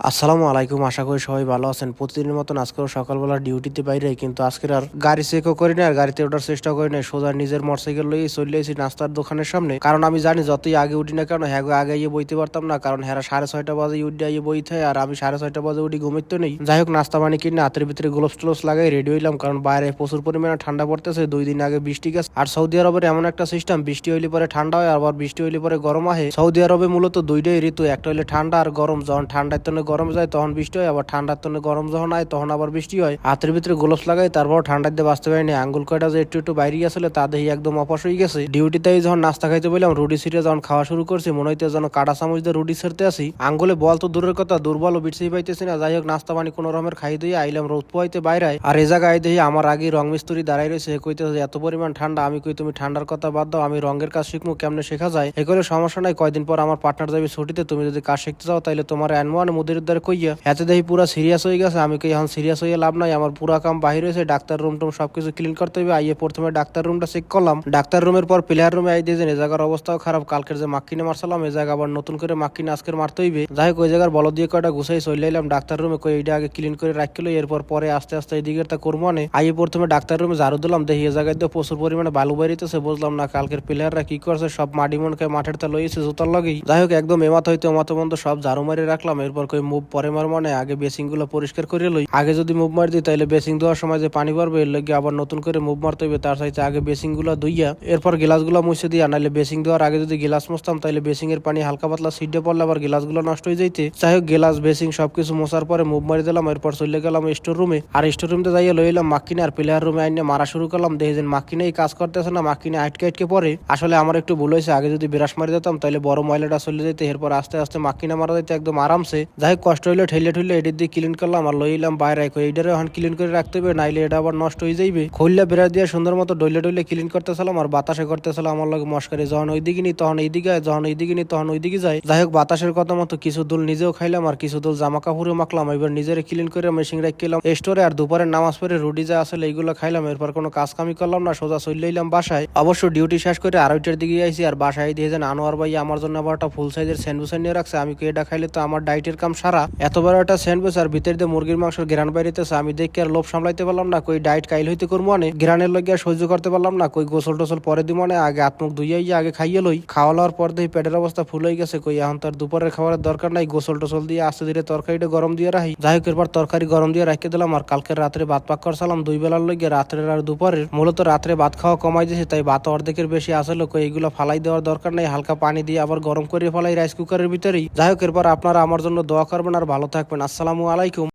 আসসালামু আলাইকুম, আশা করি সবাই ভালো আছেন। প্রতিদিনের মতন আজকেও সকালবেলা ডিউটিতে বাইরে, কিন্তু আজকের আর গাড়ি চেকও করি না আর গাড়িতে ওঠার চেষ্টা করি না। সোজা নিজের মোটরসাইকেল লইয়ে চলে এসেছি নাস্তার দোকানের সামনে। কারণ আমি জানি যতই আগে উঠি না কেন, হ্যাঁ আগে গিয়ে বইতে পারতাম না, কারণ হ্যাঁ 6:30 বাজে উঠে আইয়ে বইতে হয় আর আমি 6:30 বাজে উঠি ঘুমিতে নেই। যাই হোক, নাস্তা পানি কিনে হাতের ভিতরে গ্লোভস টোলস লাগাই রেডি হইলাম, কারণ বাইরে প্রচুর পরিমাণে ঠান্ডা পড়তেছে। 2 দিন আগে বৃষ্টি গেছে। আর সৌদি আরবের এমন একটা সিস্টেম, বৃষ্টি হইলে পরে ঠান্ডা হয়, আবার বৃষ্টি হইলে পরে গরম আহে। সৌদি আরবে মূলত দুইটাই ঋতু, একটা হইলে ঠান্ডা আর গরম। যখন ঠান্ডার জন্য গরম যায় তখন বৃষ্টি হয়, আবার ঠান্ডার জন্য গরম যখন হয় তখন আবার বৃষ্টি হয়। হাতের ভিতরে গ্লোভস লাগাই, তারপর ঠান্ডার দিয়ে বাঁচতে পারিনি। আঙ্গুল কয়টা যে একটু একটু বাইরে গেছিল তা দেখি একদম অপাস হয়ে গেছে। ডিউটিতে যখন নাস্তা খাইতে বললাম, রুটি ছিটে যখন খাওয়া শুরু করছি, মনে হইতে যেন কাটা চামচ দিয়ে রুটি ছেড়তে আসি। আঙ্গুলে বল তো দূরের কথা, দুর্বল ও বিটসেই পাইতেছি না। যাই হোক, নাস্তা পানি কোনো রকমের খাই দিয়ে আইলাম রোদ পোয়াইতে বাইরে। আর এ জায়গায় দেখি আমার আগে রং মিস্ত্রি দাঁড়াই রয়েছে। কইতেছে এত পরিমাণ ঠান্ডা। আমি কই তুমি ঠান্ডার কথা বাদ দাও, আমি রঙের কাজ শিখবো, কেমনে শেখা যায়। এ করে সমস্যা নাই, কয়দিন পর আমার পার্টনার যাবে ছুটিতে, তুমি যদি কাজ শিখতে চাও তাহলে তোমার আনবো। মুদির দ্বারা কইয়া এতে দেখি পুরা সিরিয়াস হয়ে গেছে। আমি কই এখন সিরিয়াস হয়ে লাভ নাই, আমার পুরা কাম বাহির হয়েছে, ডাক্তার রুম টুম সবকিছু ক্লিন করতে হবে। আইয়ে প্রথমে ডাক্তার রুমটা চেক করলাম। ডাক্তার রুমের পর প্লেয়ার রুমে আই দিয়েছেন। এ জায়গার অবস্থাও খারাপ, কালকের যে মাক্কিনে মারছিলাম এ জায়গা আবার নতুন করে মাক্কিনে আজকের মারতে হইবে। যাই হোক, ওই জায়গার বল দিয়ে কয়টা গুছাই চলে এলাম ডাক্তার রুমে। কই এইটা আগে ক্লিন করে রাখলো, এরপর পরে আস্তে আস্তে এদিকে তা করবো। আইয়ে প্রথমে ডাক্তার রুমে ঝাড়ু দিলাম, দেখি এ জায়গায় তো প্রচুর পরিমাণে বালু বেরিতেছে। বুঝলাম না কালকের প্লেয়াররা কি করছে, সব মাটি মনকে মাঠের তা লইছে জুতার লগেই। যাই হোক, একদম এমাত হইতে অমাত বন্ধ সব ঝাড়ু মারি রাখলাম। এরপর কই মুভ পরে মার, মানে আগে বেসিং গুলো পরিষ্কার করে লই। আগে যদি মুভ মারি দিই তাহলে বেসিং দেওয়ার সময় যে পানি পড়বে এর লগে আবার নতুন করে মুভ মারতে হইবে। তার চাইতে আগে বেসিং গুলো ধুইয়া এরপর গ্লাস গুলো মুছে দিয়া, নাহলে বেসিং দেওয়ার আগে যদি গ্লাস মুছতাম তাহলে বেসিং এর পানি হালকা পাতলা সিডে পড়লে আবার গ্লাস গুলো নষ্ট হয়ে যাইতে। যাই হোক, গ্লাস বেসিং সবকিছু মোছার পরে মুভ মারি দিলাম। এরপর চলে গেলাম স্টোর রুমে। আর স্টোর রুমে যাইয়া লইলাম মাক্কিনে আর প্লেয়ার রুমে আইনে মারা শুরু করলাম। দেখি যে মাক্কিনেই কাজ করতেছে না, মাক্কিনে আটকে আটকে পরে। আসলে আমার একটু ভুল হয়েছে, আগে যদি বিরাস মারি দিতাম তাহলে বড় ময়লাটা চলে যেতে, এরপর আস্তে আস্তে মাক্কিনে মারা যাইতে একদম আরামসে। যাই হোক, কষ্ট হইলে ঠেলে ঠুলে এটির দিয়ে ক্লিন করলাম আর লইলাম বাইরে। এইটারে এখন ক্লিন করে রাখতে হবে, নাইলে এটা আবার নষ্ট হয়ে যাইবে। খোল্লা বেড়া দিয়ে সুন্দর মতো ডইলে ডইলে ক্লিন করতেছিলাম আর বাতাসে করতেছিলাম আমার লগে মস্কারি। যখন ওইদিকে নি তখন এইদিকে, যখন এইদিকে নি তখন ওইদিকে যায়। যাই হোক, বাতাসের কথা মতো কিছু দুল নিজেও খাইলাম আর কিছু দুল জামা কাপড়ে মাখলাম। এবার নিজের ক্লিন করে মেশিন রাখলাম স্টোরে। আর দুপুরের নামাজ পড়ে রুটি যা আসলে এইগুলো খাইলাম। এরপর কোনো কাজ কামি করলাম না, সোজা চলে এলাম বাসায়। অবশ্য ডিউটি শেষ করে 2:30টার দিকে আইসি। আর বাসায় দিয়ে যেন আনোয়ার ভাই আমার জন্য আবার একটা ফুল সাইজের স্যান্ডউইচ নিয়ে রাখছে। আমি এটা খাইলে তো আমার ডাইটের কাম সারা। এত বড় একটা স্যান্ডউইচ আর ভিতর দিয়ে মুরগির মাংসের গ্রান বাইরেতেছে। আমি দেখে আর লোভ সামলাইতে পারলাম না, কই ডাইট কাইল হইতে করবো মানে গ্রানের লগে সহ্য করতে পারলাম না। কই গোসল টোসল পরে দিব, মানে আগে হাত মুখ ধুইয়া আগে খাইয়ে লই। খাওয়া লওয়ার পর দেখি পেটের অবস্থা ফুল হয়ে গেছে। কই এখন তার দুপুরের খাবারের দরকার নাই, গোসল টোসল দিয়ে আস্তে ধীরে তরকারিটা গরম দিয়ে রাখি। যাই হোক, এরপর তরকারি গরম দিয়ে রাখতে দিলাম। আর কালকে রাত্রে ভাত পাক করছিলাম 2 বেলার লগে, রাত্রের আর দুপুরের। মূলত রাত্রে ভাত খাওয়া কমাই দিয়েছে, তাই ভাত অর্ধেকের বেশি আসলে। কই এইগুলো ফালাই দেওয়ার দরকার নাই, হালকা পানি দিয়ে আবার গরম করে ফালাই রাইস কুকারের ভিতরেই। যাই হোক, এরপর আপনারা আমার জন্য দোয়া করবেন আর ভালো থাকবেন। আসসালামু আলাইকুম।